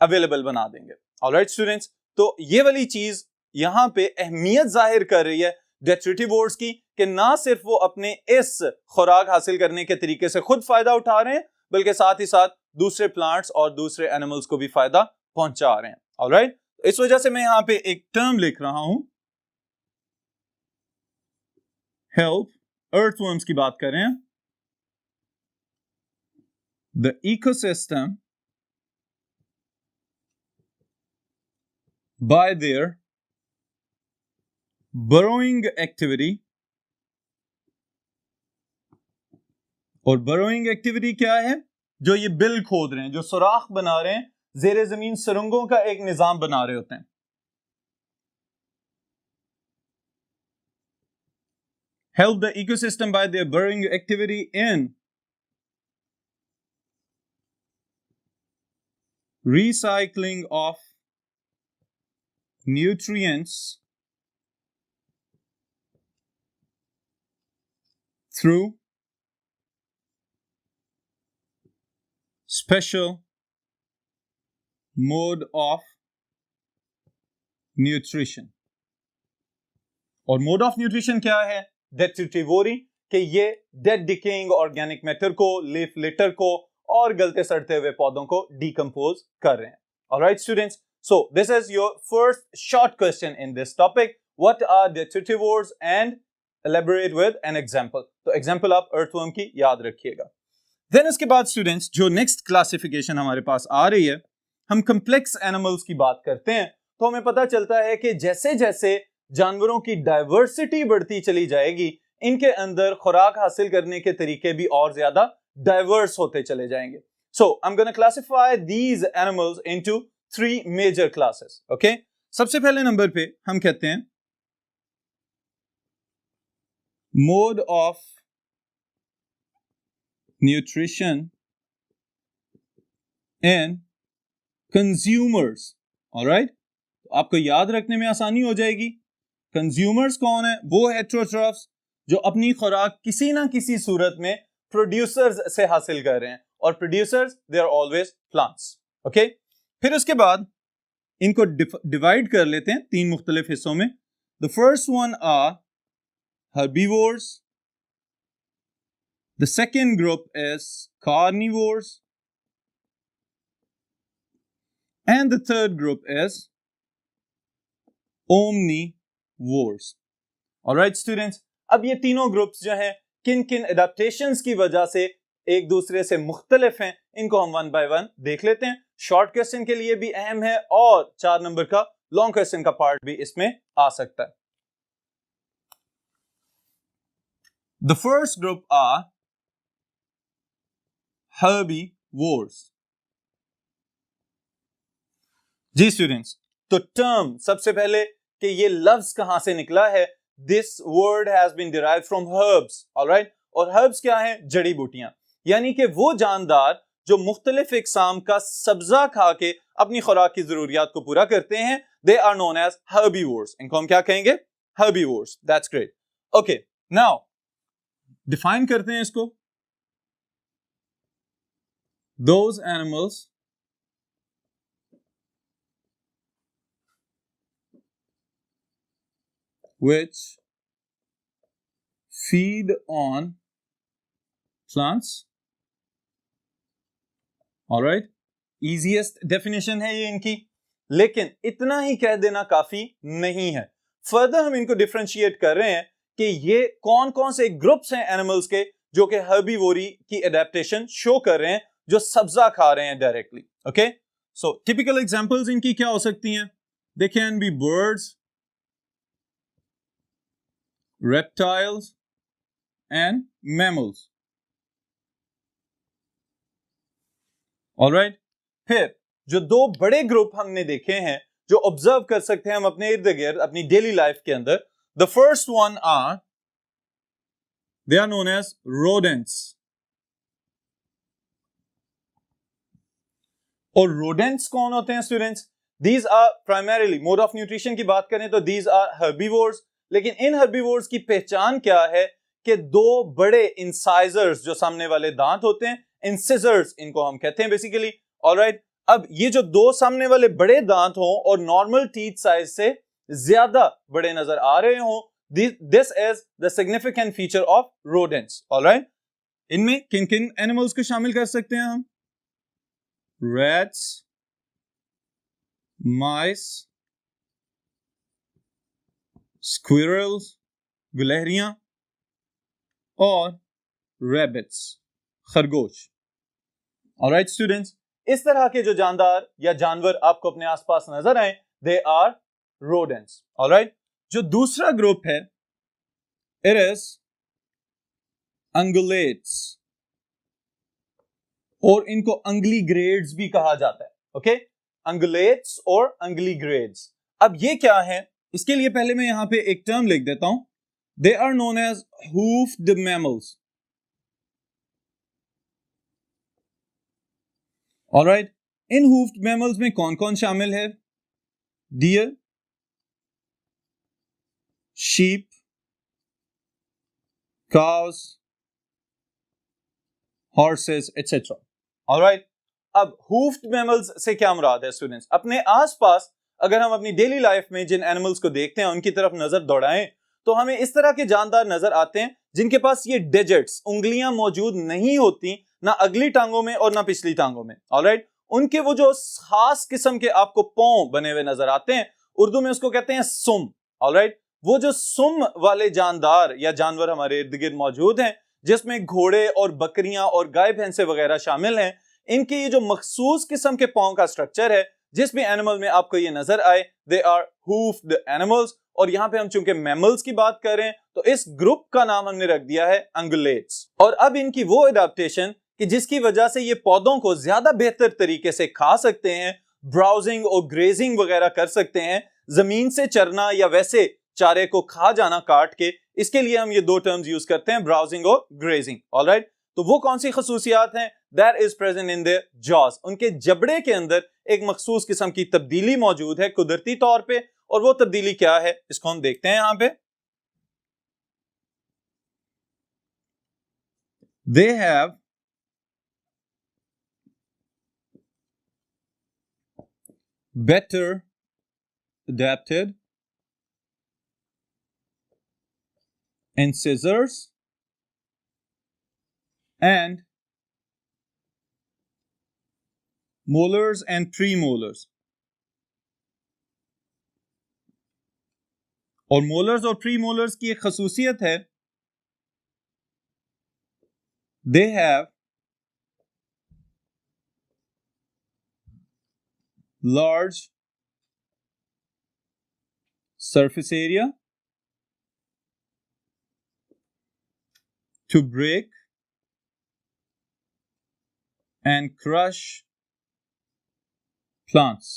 अवेलेबल बना देंगे। ऑलराइट स्टूडेंट्स, तो ये वाली चीज यहाँ पे अहमियत जाहिर कर रही है डेट्रिटिवोर्स की कि ना सिर्फ वो अपने इस खुराक हासिल करने के तरीके से खुद फायदा उठा रहे हैं बल्कि साथ ही साथ दूसरे प्लांट्स और दूसरे एनिमल्स को भी फायदा पहुंचा रहे हैं। ऑलराइट, इस वजह से मैं यहां पे एक टर्म लिख रहा हूं, हेल्प अर्थवर्म्स की बात कर रहे हैं, the ecosystem bye there burrowing activity, और burrowing activity क्या है, जो ये बिल खोद रहे हैं, जो सुराख बना रहे हैं, जेरे जमीन सुरंगों का एक निजाम बना रहे होते हैं। help the ecosystem by their burrowing activity in recycling of nutrients through special mode of nutrition। और मोड ऑफ न्यूट्रिशन क्या है, डेट्रिटिवोरी, कि ये डेड डिकेइंग ऑर्गेनिक मैटर को, लीफ लिटर को और गलते सड़ते हुए पौधों को डिकम्पोज कर रहे हैं। Alright students, so this is your first short question in this topic, what are detritivores and elaborate with an example। तो एग्जाम्पल आप अर्थवर्म की याद रखिएगा। देन उसके बाद स्टूडेंट्स जो नेक्स्ट क्लासिफिकेशन हमारे पास आ रही है, हम कम्प्लेक्स एनिमल्स की बात करते हैं, तो हमें पता चलता है कि जैसे जैसे जानवरों की डाइवर्सिटी बढ़ती चली जाएगी, इनके अंदर खुराक हासिल करने के तरीके भी और ज्यादा डाइवर्स होते चले जाएंगे। So I am gonna classify these animals into 3 major classes. Okay, सबसे पहले नंबर पे हम कहते हैं mode of nutrition in consumers। Alright, तो आपको याद रखने में आसानी हो जाएगी। कंज्यूमर्स कौन है, वो हेटेरोट्रॉफ्स जो अपनी खुराक किसी ना किसी सूरत में प्रोड्यूसर्स से हासिल कर रहे हैं, और producers they are always plants. Okay, फिर उसके बाद इनको डिवाइड कर लेते हैं 3 मुख्तलिफ हिस्सों में। The first one are herbivores, the second group is carnivores, and the third group is omnivores। Alright students, अब ये तीनों ग्रुप्स जो हैं किन किन एडेप्टेशंस की वजह से एक दूसरे से मुख्तलिफ हैं, इनको हम 1 by 1 देख लेते हैं। शॉर्ट क्वेश्चन के लिए भी अहम है और 4 नंबर का लॉन्ग क्वेश्चन का पार्ट भी इसमें आ सकता है. The first group are herbivores. जी स्टूडेंट्स, तो टर्म सबसे पहले कि ये लफ्ज कहां से निकला है. This word has been derived from herbs. Alright, और हर्ब्स क्या है? जड़ी बूटियां. यानी कि वो जानदार जो मुख्तलिफ इकसाम का सब्जा खा के अपनी खुराक की जरूरियात को पूरा करते हैं, they are known as herbivores. इनको हम क्या कहेंगे? Herbivores. That's great. Okay, now define करते हैं इसको. Those animals which feed on plants. Alright, easiest definition है ये इनकी, लेकिन इतना ही कह देना काफी नहीं है. फर्दर हम इनको डिफरेंशिएट कर रहे हैं कि ये कौन कौन से ग्रुप्स हैं एनिमल्स के जो कि हर्बीवोरी की एडेप्टेशन शो कर रहे हैं, जो सब्जा खा रहे हैं डायरेक्टली. ओके, सो टिपिकल एग्जांपल्स इनकी क्या हो सकती हैं? They can be birds, reptiles and mammals. Alright, फिर जो दो बड़े ग्रुप हमने देखे हैं जो ऑब्जर्व कर सकते हैं हम अपने इर्द गिर्द अपनी डेली लाइफ के अंदर. The first one are, they are known as rodents. और rodents कौन होते हैं students? These are primarily, mode of nutrition की बात करें तो these are herbivores. लेकिन इन हर्बीवोर्स की पहचान क्या है कि दो बड़े इंसाइजर्स जो सामने वाले दांत होते हैं, इंसिजर्स इनको हम कहते हैं बेसिकली. ऑलराइट, अब ये जो दो सामने वाले बड़े दांत हों और नॉर्मल टीथ साइज से ज्यादा बड़े नजर आ रहे हों, this is the significant feature of rodents. Alright, इनमें किन किन एनिमल्स को शामिल कर सकते हैं हम? रैट्स, माइस, स्क्विरल्स, गुलहरियां, और रैबिट्स, खरगोश. ऑलराइट स्टूडेंट्स, इस तरह के जो जानदार या जानवर आपको अपने आसपास नजर आए, दे आर रोडेंट्स. ऑलराइट, जो दूसरा ग्रुप है, इट इज अंगुलेट्स, और इनको अंग्लीग्रेड्स भी कहा जाता है. ओके, अंगुलेट्स और अंग्लीग्रेड्स. अब ये क्या है? इसके लिए पहले मैं यहां पे एक टर्म लिख देता हूं. They are known as hoofed mammals. Alright, इन hoofed mammals में कौन कौन शामिल है? Deer, sheep, cows, horses, etc. Alright, अब hoofed mammals से क्या मुराद है स्टूडेंट्स? अपने आसपास अगर हम अपनी डेली लाइफ में जिन एनिमल्स को देखते हैं उनकी तरफ नजर दौड़ाएं तो हमें इस तरह के जानदार नजर आते हैं जिनके पास ये डिजिट्स, उंगलियां मौजूद नहीं होती, ना अगली टांगों में और ना पिछली टांगों में. ऑलराइट, उनके वो जो खास किस्म के आपको पांव बने हुए नजर आते हैं, उर्दू में उसको कहते हैं सुम. ऑलराइट, वो जो सुम वाले जानदार या जानवर हमारे इर्द गिर्द मौजूद हैं, जिसमें घोड़े और बकरियां और गाय भैंसे वगैरह शामिल हैं, इनके ये जो मखसूस किस्म के पांव का स्ट्रक्चर है, जिस भी एनिमल में आपको ये नजर आए, दे आर hoofed एनिमल्स. और यहां पे हम चूंकि मैमल्स की बात कर रहे हैं तो इस ग्रुप का नाम हमने रख दिया है अंगुलेट्स. और अब इनकी वो एडाप्टेशन कि जिसकी वजह से ये पौधों को ज्यादा बेहतर तरीके से खा सकते हैं, ब्राउजिंग और ग्रेजिंग वगैरह कर सकते हैं, जमीन से चरना या वैसे चारे को खा जाना काट के, इसके लिए हम ये दो टर्म्स यूज करते हैं, ब्राउजिंग और ग्रेजिंग. ऑलराइट, तो वो कौन सी खसूसियात हैं? That is present in their jaws. उनके जबड़े के अंदर एक मखसूस किस्म की तब्दीली मौजूद है कुदरती तौर पे, और वो तब्दीली क्या है इसको हम देखते हैं यहां पे. They have better adapted incisors and molars and premolars. और मोलर्स और प्रीमोलर्स की एक खसूसियत है, they have large surface area to break and crush plants.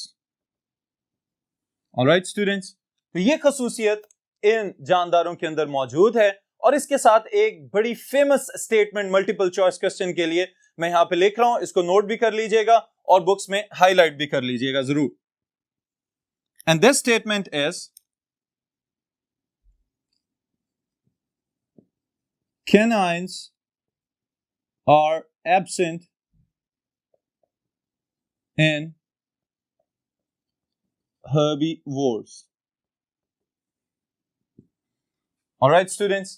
Alright students, तो ये खसूसियत इन जानदारों के अंदर मौजूद है और इसके साथ एक बड़ी famous statement multiple choice question के लिए मैं यहां पे लिख रहा हूं, इसको नोट भी कर लीजिएगा और बुक्स में हाईलाइट भी कर लीजिएगा जरूर. And this statement is canines are absent in herbivores. Alright students,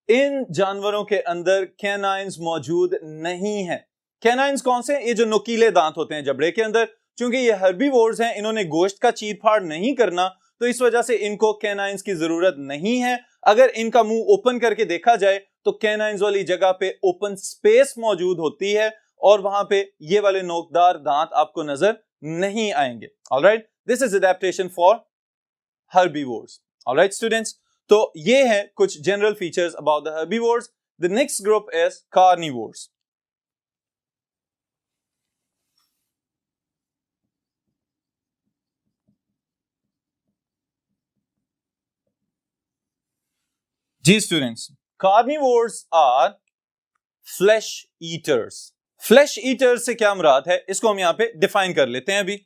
इन जानवरों के अंदर कैनाइंस मौजूद नहीं है. कैनाइंस कौन से? ये जो नुकीले दांत होते हैं जबड़े के अंदर. चूंकि ये हर्बीवोर्स हैं, इन्होंने गोश्त का चीर फाड़ नहीं करना, तो इस वजह से इनको कैनाइंस की जरूरत नहीं है. अगर इनका मुंह ओपन करके देखा जाए तो कैनाइंस वाली जगह पे ओपन स्पेस मौजूद होती है और वहां पे ये वाले नोकदार दांत आपको नजर नहीं आएंगे. Alright, this is adaptation for herbivores. Alright students, तो ये है कुछ general features about the herbivores. The next group is carnivores. जी students, carnivores are flesh eaters. Flesh eaters से क्या मुराद है, इसको हम यहां पे डिफाइन कर लेते हैं अभी.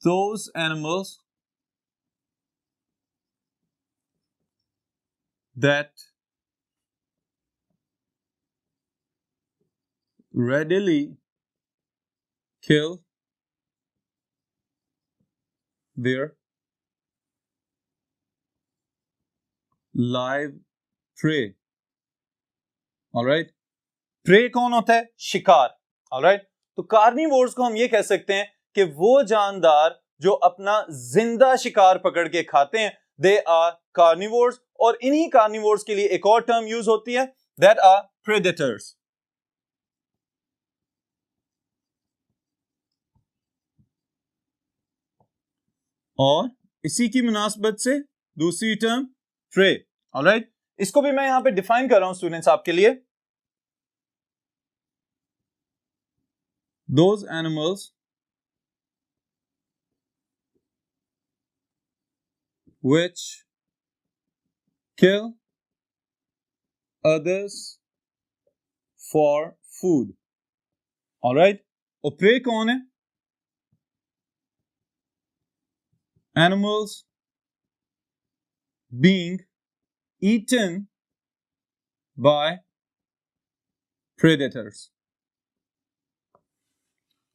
Those animals that readily kill their live prey. Alright, prey कौन होता है? शिकार. Alright, तो कार्निवोर्स को हम ये कह सकते हैं कि वो जानदार जो अपना जिंदा शिकार पकड़ के खाते हैं, दे आर कार्निवोर्स. और इन्हीं कार्निवोर्स के लिए एक और टर्म यूज होती है, दैट आर प्रेडेटर्स. और इसी की मुनासबत से दूसरी टर्म प्रे. ऑलराइट, इसको भी मैं यहां पे डिफाइन कर रहा हूं स्टूडेंट्स आपके लिए. Those animals which kill others for food. Alright, और prey कौन है? Animals being eaten by predators.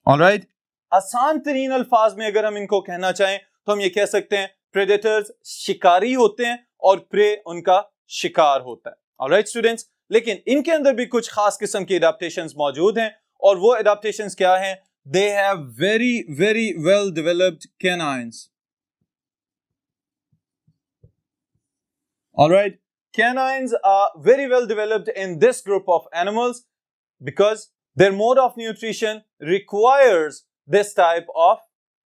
Alright, आसान तरीन अल्फाज में अगर हम इनको कहना चाहें तो हम ये कह सकते हैं प्रेडेटर्स शिकारी होते हैं और प्रे उनका शिकार होता है. ऑलराइट स्टूडेंट्स, लेकिन इनके अंदर भी कुछ खास किस्म की एडाप्टेशंस मौजूद हैं और वो एडाप्टेशंस क्या हैं? They have very very well developed canines. Alright, canines are very well developed in this group of animals because their mode of nutrition requires this type of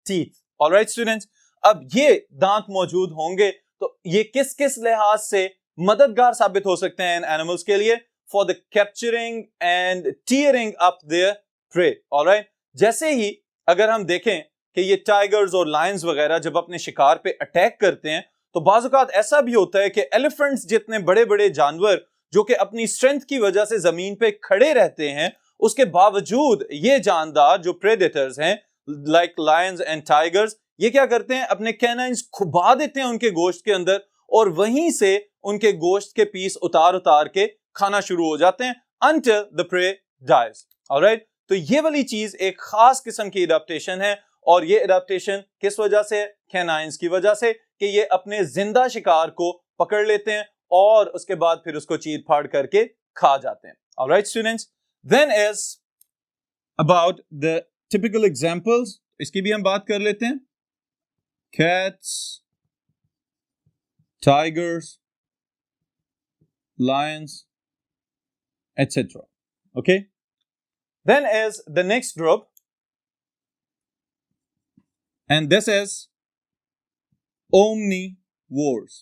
teeth. Alright students, अब ये दांत मौजूद होंगे तो ये किस किस लिहाज से मददगार साबित हो सकते हैं इन एनिमल्स के लिए? For the capturing and tearing up there pray. Alright, जैसे ही अगर हम देखें कि ये टाइगर्स और लायंस वगैरह जब अपने शिकार पे अटैक करते हैं तो बाज़ औक़ात ऐसा भी होता है कि एलिफेंट्स जितने बड़े बड़े जानवर जो कि अपनी स्ट्रेंथ की वजह से जमीन पे खड़े रहते हैं, उसके बावजूद ये जानदार जो प्रेडेटर्स हैं लाइक लायंस एंड टाइगर्स, ये क्या करते हैं? अपने कैनाइंस खुबा देते हैं उनके गोश्त के अंदर और वहीं से उनके गोश्त के पीस उतार उतार के खाना शुरू हो जाते हैं until the prey dies. Alright, तो ये वाली चीज एक खास किस्म की एडाप्टेशन है और ये एडाप्टेशन किस वजह से? कैनाइंस की वजह से कि ये अपने जिंदा शिकार को पकड़ लेते हैं और उसके बाद फिर उसको चीर फाड़ करके खा जाते हैं. Alright students, then is about the typical examples, इसकी भी हम बात कर लेते हैं. Cats, tigers, lions, etc. Okay, then is the next group and this is omnivores.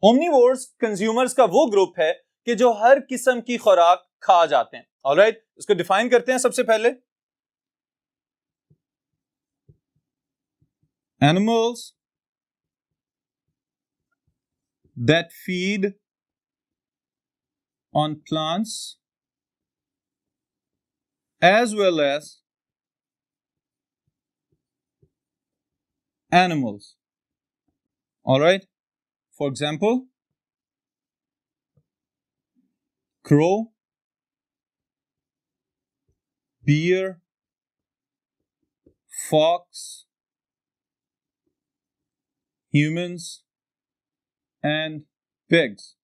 Omnivores consumers का वो ग्रुप है कि जो हर किस्म की खुराक खा जाते हैं. ऑलराइट, इसको डिफाइन करते हैं सबसे पहले. Animals that feed on plants as well as animals. All right. For example, crow, deer, fox, humans, and pigs.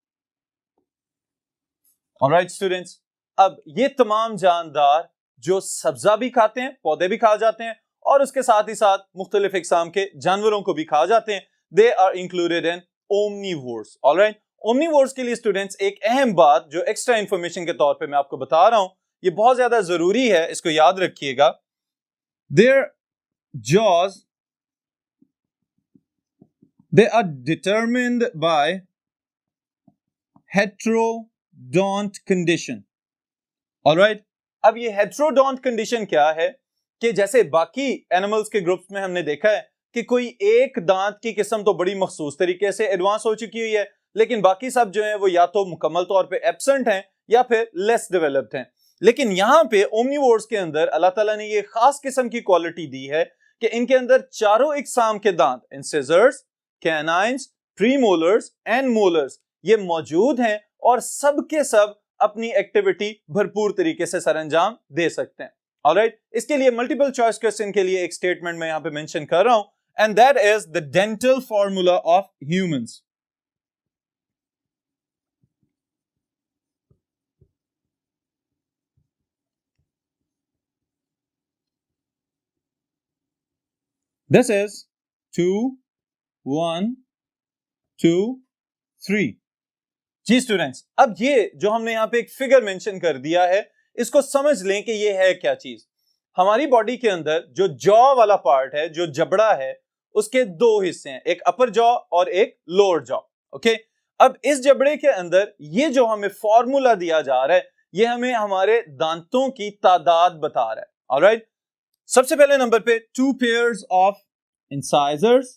All right, students. अब ये तमाम जानदार जो सब्जा भी खाते हैं, पौधे भी खा जाते हैं और उसके साथ ही साथ मुख्तलिफ इकसाम के जानवरों को भी खा जाते हैं. They are included in omnivores. All right. Omnivores के लिए स्टूडेंट्स एक अहम बात जो एक्स्ट्रा इंफॉर्मेशन के तौर पे मैं आपको बता रहा हूं, ये बहुत ज्यादा जरूरी है, इसको याद रखिएगा. Their jaws, they are determined by heterodont condition. All right. अब ये heterodont condition क्या है कि जैसे बाकी एनिमल्स के ग्रुप्स में हमने देखा है कि कोई एक दांत की किस्म तो बड़ी मखसूस तरीके से एडवांस हो चुकी हुई है, लेकिन बाकी सब जो है वो या तो मुकम्मल तौर पे एब्सेंट हैं या फिर लेस डेवलप्ड हैं. लेकिन यहाँ पे ओमनीवोर्स के अंदर अल्लाह ताला ने ये खास किस्म की क्वालिटी दी है कि इनके अंदर चारों इकसाम के दांत, incisors, canines, premolars and molars, ये मौजूद हैं और सब के सब अपनी एक्टिविटी भरपूर तरीके से सरअंजाम दे सकते हैं. ऑलराइट, इसके लिए मल्टीपल चॉइस क्वेश्चन के लिए एक स्टेटमेंट मैं यहाँ पे मेंशन कर रहा हूं, and that is the dental formula of humans. This is 2, 1, 2, 3. Ji students, अब ये जो हमने यहाँ पे एक फिगर मेंशन कर दिया है, इसको समझ लें कि ये है क्या चीज. हमारी बॉडी के अंदर जो जॉ वाला पार्ट है, जो जबड़ा है, उसके दो हिस्से हैं, एक अपर जॉ और एक लोअर जॉ. ओके, अब इस जबड़े के अंदर ये जो हमें फॉर्मूला दिया जा रहा है, ये हमें हमारे दांतों की तादाद बता रहा है. ऑलराइट, सबसे पहले नंबर पे 2 pairs of incisors,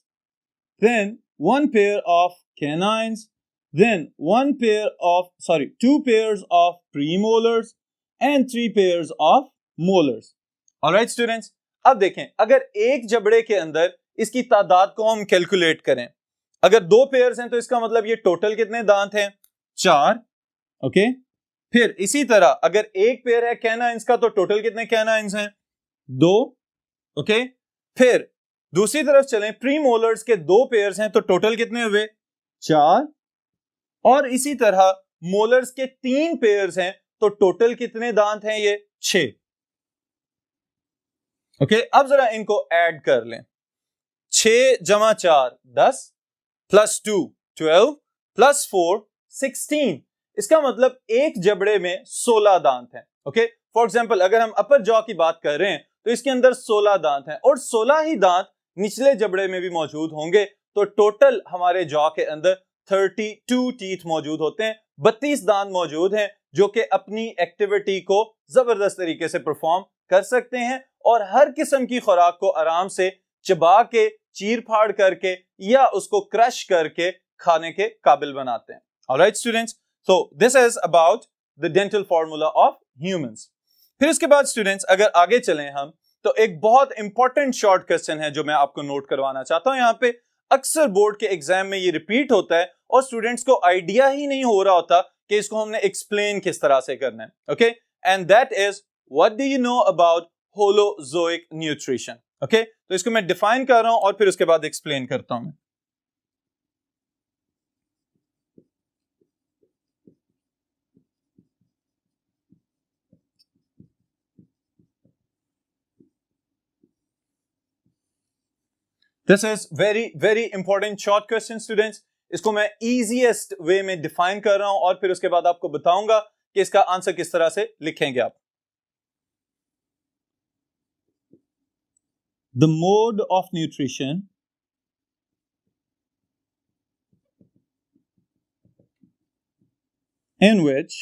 then 1 pair of canines, then 2 pairs of premolars and 3 pairs of molars. Alright students, अब देखें, अगर एक जबड़े के अंदर इसकी तादाद को हम कैलकुलेट करें, अगर 2 पेयर्स हैं तो इसका मतलब ये टोटल कितने दांत हैं? 4. ओके, फिर इसी तरह अगर एक पेयर है कैनाइन्स का तो टोटल कितने कैनाइन्स हैं? 2. ओके, फिर दूसरी तरफ चलें, प्रीमोलर्स के 2 पेयर्स हैं तो टोटल कितने हुए? 4. और इसी तरह मोलर्स के 3 पेयर्स हैं तो टोटल कितने दांत हैं? ये 6. ओके, अब जरा इनको ऐड कर लें. 6 जमा 4 10, प्लस 2 12, प्लस 4 16. इसका मतलब एक जबड़े में 16 दांत हैं. ओके, फॉर एग्जांपल अगर हम अपर जॉ की बात कर रहे हैं तो इसके अंदर 16 दांत हैं और 16 ही दांत निचले जबड़े में भी मौजूद होंगे, तो टोटल हमारे जॉ के अंदर 32 टीथ मौजूद होते हैं. 32 दांत मौजूद हैं जो कि अपनी एक्टिविटी को जबरदस्त तरीके से परफॉर्म कर सकते हैं और हर किस्म की खुराक को आराम से चबा के, चीर फाड़ करके या उसको क्रश करके खाने के काबिल बनाते हैं. Alright students, so this is about the dental formula of humans. फिर इसके बाद स्टूडेंट्स अगर आगे चलें हम, तो एक बहुत इंपॉर्टेंट शॉर्ट क्वेश्चन है जो मैं आपको नोट करवाना चाहता हूं. यहाँ पे अक्सर बोर्ड के एग्जाम में ये रिपीट होता है और स्टूडेंट्स को आइडिया ही नहीं हो रहा होता कि इसको हमने एक्सप्लेन किस तरह से करना है. Okay, and that is what do you know about holozoic nutrition. Okay, तो इसको मैं डिफाइन कर रहा हूं और फिर उसके बाद एक्सप्लेन करता हूं. This is very important short question students. इसको मैं इजीएस्ट वे में डिफाइन कर रहा हूं और फिर उसके बाद आपको बताऊंगा कि इसका आंसर किस तरह से लिखेंगे आप. the mode of nutrition in which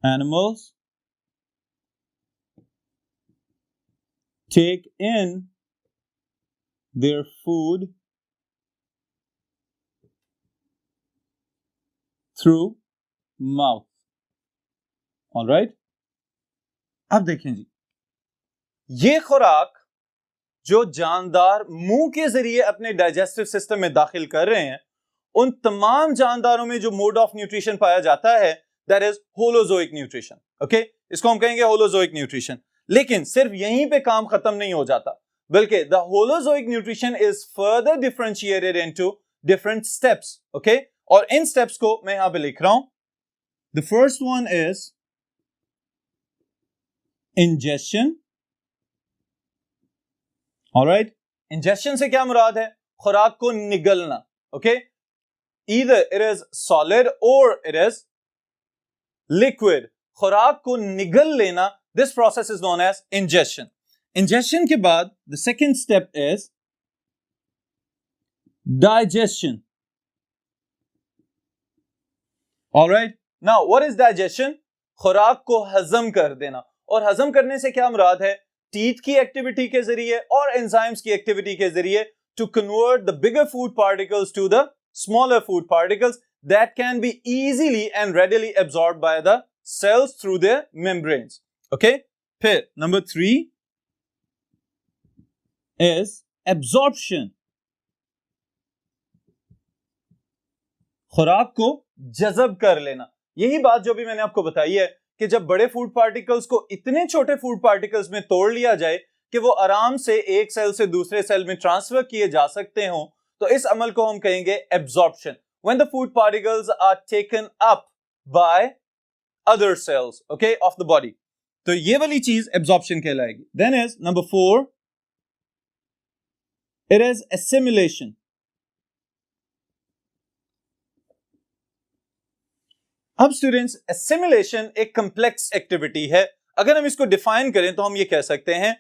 animals take in their food through mouth. All right? अब देखें जी, ये खुराक जो जानदार मुंह के जरिए अपने डाइजेस्टिव सिस्टम में दाखिल कर रहे हैं, उन तमाम जानदारों में जो मोड ऑफ न्यूट्रिशन पाया जाता है, that is holozoic nutrition. Okay, इसको हम कहेंगे होलोजोइक न्यूट्रिशन. लेकिन सिर्फ यहीं पे काम खत्म नहीं हो जाता, बल्कि the holozoic nutrition is further differentiated into different steps. Okay, और इन स्टेप्स को मैं यहां पे लिख रहा हूं. The first one is ingestion. Alright, ingestion से क्या मुराद है? खुराक को निगलना. Okay, either it is solid और इट इज लिक्विड. खुराक को निगल लेना, this process is known as ingestion. Ingestion के बाद the second step is digestion. Alright, now what is digestion? खुराक को हजम कर देना. और हजम करने से क्या मुराद है? टीथ की एक्टिविटी के जरिए और एंजाइम्स की एक्टिविटी के जरिए to convert the bigger food particles to the smaller food particles that can be easily and readily absorbed by the cells through their membranes. Okay, फिर number 3 is absorption. खुराक को जज़ब कर लेना. यही बात जो भी मैंने आपको बताई है कि जब बड़े फूड पार्टिकल्स को इतने छोटे फूड पार्टिकल्स में तोड़ लिया जाए कि वो आराम से एक सेल से दूसरे सेल में ट्रांसफर किए जा सकते हो, तो इस अमल को हम कहेंगे absorption. When the food particles are taken up by other cells, okay, of the body. तो ये वाली चीज एब्जॉर्प्शन कहलाएगी. Then is number 4, it is assimilation. अब स्टूडेंट्स, assimilation एक complex activity है. अगर हम इसको डिफाइन करें तो हम ये कह सकते हैं,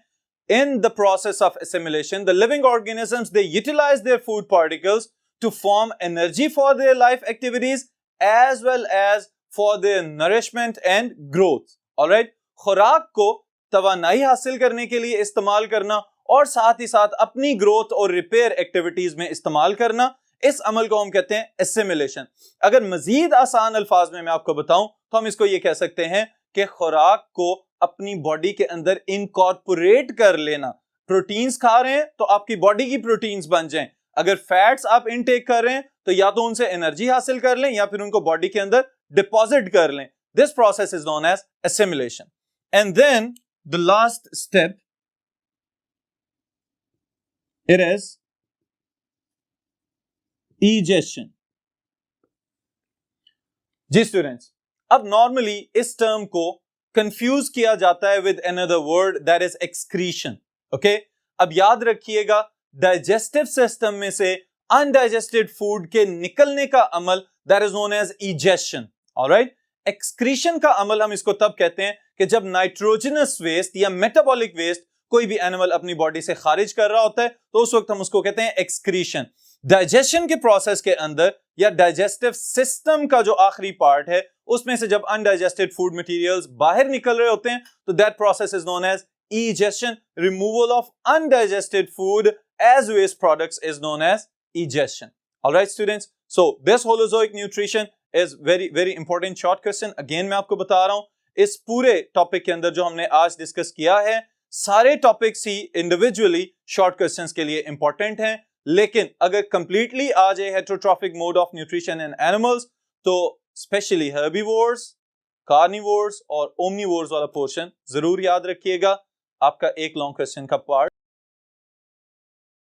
in the process of assimilation, the living organisms, they utilize their food particles to form energy for their life activities as well as for their nourishment and growth. Alright, खुराक को तवानाई हासिल करने के लिए इस्तेमाल करना और साथ ही साथ अपनी ग्रोथ और रिपेयर एक्टिविटीज में इस्तेमाल करना, इस अमल को हम कहते हैं एसिमिलेशन. अगर मजीद आसान अल्फाज में मैं आपको बताऊं तो हम इसको ये कह सकते हैं कि खुराक को अपनी बॉडी के अंदर इनकॉर्पोरेट कर लेना. प्रोटीन्स खा रहे हैं तो आपकी बॉडी की प्रोटीन्स बन जाएं. अगर फैट्स आप इनटेक कर रहे हैं तो या तो उनसे एनर्जी हासिल कर लें या फिर उनको बॉडी के अंदर डिपॉजिट कर लें. This process is known as assimilation. And then the last step, it is egestion. जी स्टूडेंट्स, अब नॉर्मली इस टर्म को कंफ्यूज किया जाता है with another word, that is excretion. Okay, अब याद रखिएगा, डाइजेस्टिव सिस्टम में से अनडाइजेस्टेड फूड के निकलने का अमल that is known as egestion. Alright, excretion का अमल हम इसको तब कहते हैं कि जब नाइट्रोजनस वेस्ट या मेटाबॉलिक वेस्ट कोई भी एनिमल अपनी बॉडी से खारिज कर रहा होता है तो उस वक्त हम उसको कहते हैं एक्सक्रीशन. डाइजेशन के प्रोसेस के अंदर या डाइजेस्टिव सिस्टम का जो आखिरी पार्ट है उसमें से जब अनडाइजेस्टेड फूड मटेरियल्स बाहर निकल रहे होते हैं तो that process is known as egestion. Removal of undigested food as waste products is known as egestion. All right, students. So this holozoic nutrition is very important short question. Again मैं आपको बता रहा हूँ, इस पूरे टॉपिक के अंदर जो हमने आज डिस्कस किया है, सारे टॉपिक्स ही इंडिविजुअली शॉर्ट क्वेश्चंस के लिए इंपॉर्टेंट हैं. लेकिन अगर कंप्लीटली आ जाए heterotrophic mode of nutrition in animals तो स्पेशली हर्बीवोर्स, कार्निवोर्स और ओमनीवोर्स वाला पोर्शन जरूर याद रखिएगा. आपका एक लॉन्ग क्वेश्चन का पार्ट